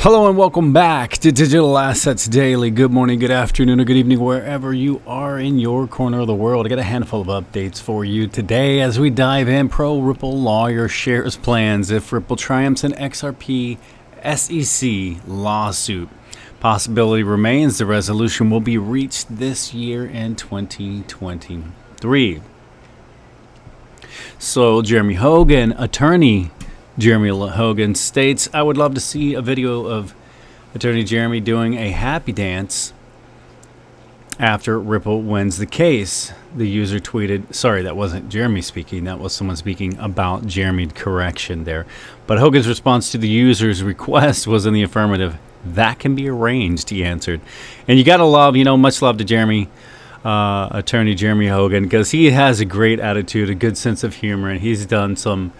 Hello and welcome back to Digital Assets Daily. Good morning, good afternoon, or good evening, wherever you are in your corner of the world. I got a handful of updates for you today as we dive in. Pro-Ripple lawyer shares plans if Ripple triumphs in XRP SEC lawsuit. Possibility remains the resolution will be reached this year in 2023. So Jeremy Hogan, attorney Jeremy Hogan states, I would love to see a video of attorney Jeremy doing a happy dance after Ripple wins the case. The user tweeted, sorry, that wasn't Jeremy speaking. That was someone speaking about Jeremy. Correction there. But Hogan's response to the user's request was in the affirmative. That can be arranged, he answered. And you got to love, much love to Jeremy, attorney Jeremy Hogan, because he has a great attitude, a good sense of humor, and he's done some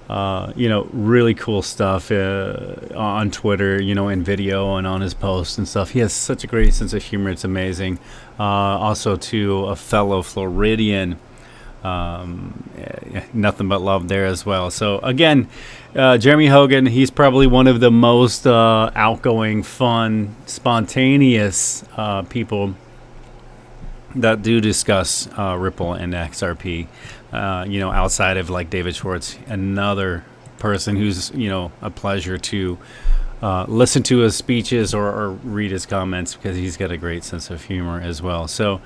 really cool stuff on Twitter, in video and on his posts and stuff. He has such a great sense of humor. It's amazing. Also to a fellow Floridian, nothing but love there as well. So again, Jeremy Hogan, he's probably one of the most outgoing, fun, spontaneous people that do discuss Ripple and XRP. Outside of like David Schwartz, another person who's, a pleasure to listen to his speeches or read his comments because he's got a great sense of humor as well. So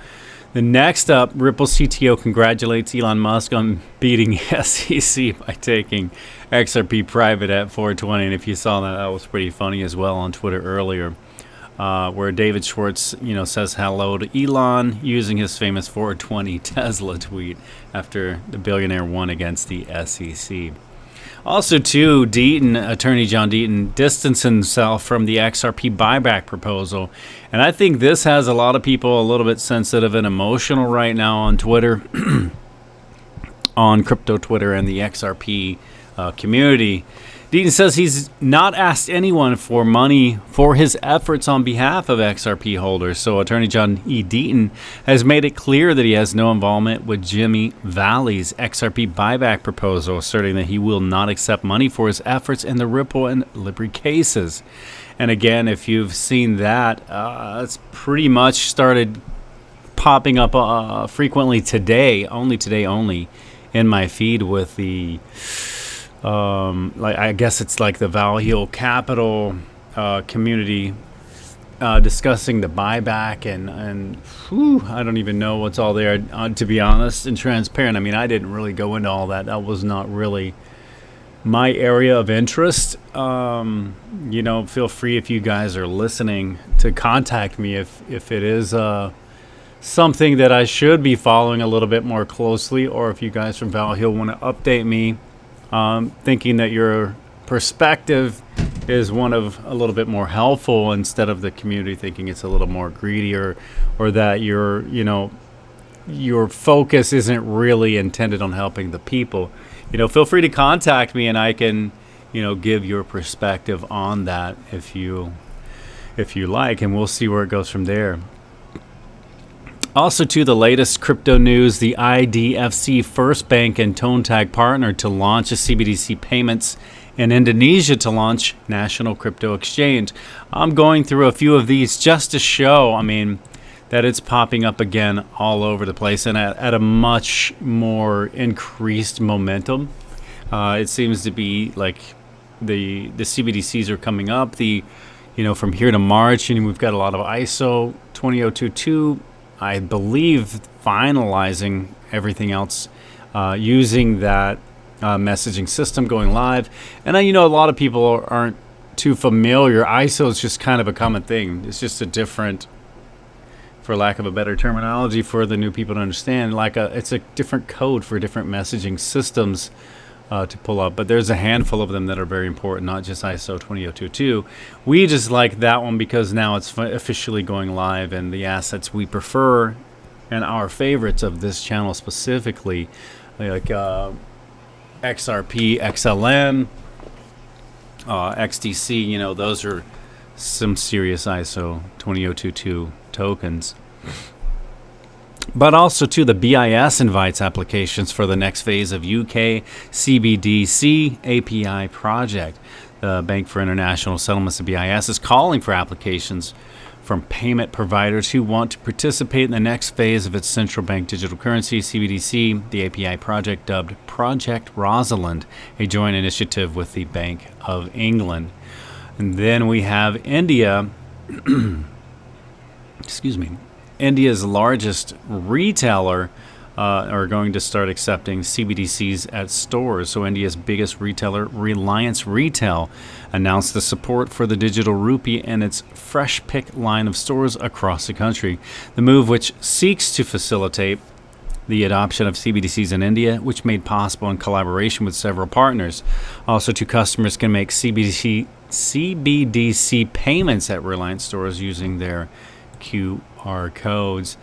the next up, Ripple CTO congratulates Elon Musk on beating SEC by taking XRP private at 420. And if you saw that, that was pretty funny as well on Twitter earlier. Where David Schwartz, says hello to Elon using his famous 420 Tesla tweet after the billionaire won against the SEC. Also, too, Deaton, attorney John Deaton, distanced himself from the XRP buyback proposal. And I think this has a lot of people a little bit sensitive and emotional right now on Twitter, on crypto Twitter and the XRP community. Deaton says he's not asked anyone for money for his efforts on behalf of XRP holders. So attorney John E. Deaton has made it clear that he has no involvement with Jimmy Valley's XRP buyback proposal, asserting that he will not accept money for his efforts in the Ripple and Libra cases. And again, if you've seen that, it's pretty much started popping up frequently today in my feed with the I guess it's like the Valhalla Capital community discussing the buyback and I don't even know what's all there, to be honest and transparent. I mean, I didn't really go into all that. That was not really my area of interest. Feel free, if you guys are listening, to contact me if it is something that I should be following a little bit more closely, or if you guys from Valhalla want to update me. Thinking that your perspective is one of a little bit more helpful instead of the community thinking it's a little more greedy, or that your focus isn't really intended on helping the people. Feel free to contact me and I can, give your perspective on that if you like, and we'll see where it goes from there. Also, to the latest crypto news, the IDFC First Bank and ToneTag partnered to launch a CBDC payments in Indonesia to launch national crypto exchange. I'm going through a few of these just to show, that it's popping up again all over the place and at a much more increased momentum. It seems to be like the CBDCs are coming up. From here to March, and we've got a lot of ISO 20022. I believe finalizing everything else using that messaging system going live. And a lot of people aren't too familiar. ISO is just kind of a common thing. It's just a different, for lack of a better terminology for the new people to understand, it's a different code for different messaging systems to pull up. But there's a handful of them that are very important, not just ISO 20022. We just like that one because now it's officially going live, and the assets we prefer and our favorites of this channel specifically, like XRP, XLM, XDC, those are some serious ISO 20022 tokens. But also, too, the BIS invites applications for the next phase of UK CBDC API project. The Bank for International Settlements, the BIS, is calling for applications from payment providers who want to participate in the next phase of its central bank digital currency, CBDC, the API project dubbed Project Rosalind, a joint initiative with the Bank of England. And then we have India, India's largest retailer are going to start accepting CBDCs at stores. So India's biggest retailer, Reliance Retail, announced the support for the digital rupee in its Fresh Pick line of stores across the country. The move, which seeks to facilitate the adoption of CBDCs in India, which made possible in collaboration with several partners. Also, two customers can make CBDC payments at Reliance stores using their QR codes.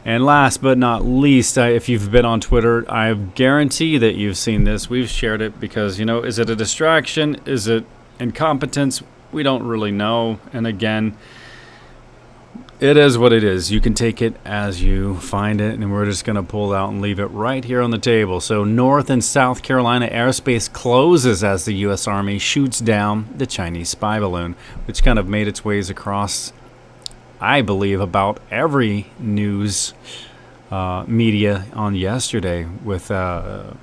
And last but not least, if you've been on Twitter, I guarantee that you've seen this. We've shared it because, is it a distraction? Is it incompetence? We don't really know. And again, it is what it is. You can take it as you find it, and we're just going to pull it out and leave it right here on the table. So North and South Carolina airspace closes as the U.S. Army shoots down the Chinese spy balloon, which kind of made its ways across, I believe, about every news media on yesterday. With and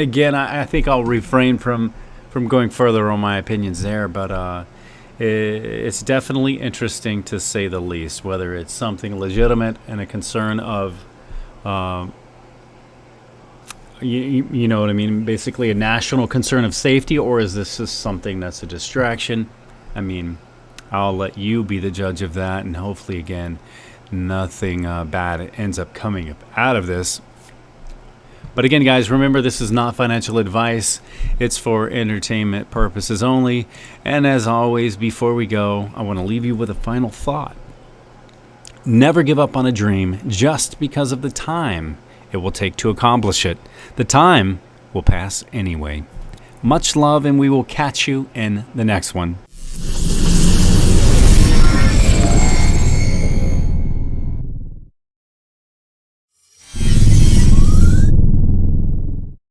again, I think I'll refrain from going further on my opinions there, but it's definitely interesting to say the least. Whether it's something legitimate and a concern of, you know what I mean, basically a national concern of safety, or is this just something that's a distraction? I mean, I'll let you be the judge of that, and hopefully, again, nothing bad ends up coming up out of this. But again, guys, remember, this is not financial advice. It's for entertainment purposes only. And as always, before we go, I want to leave you with a final thought. Never give up on a dream just because of the time it will take to accomplish it. The time will pass anyway. Much love, and we will catch you in the next one.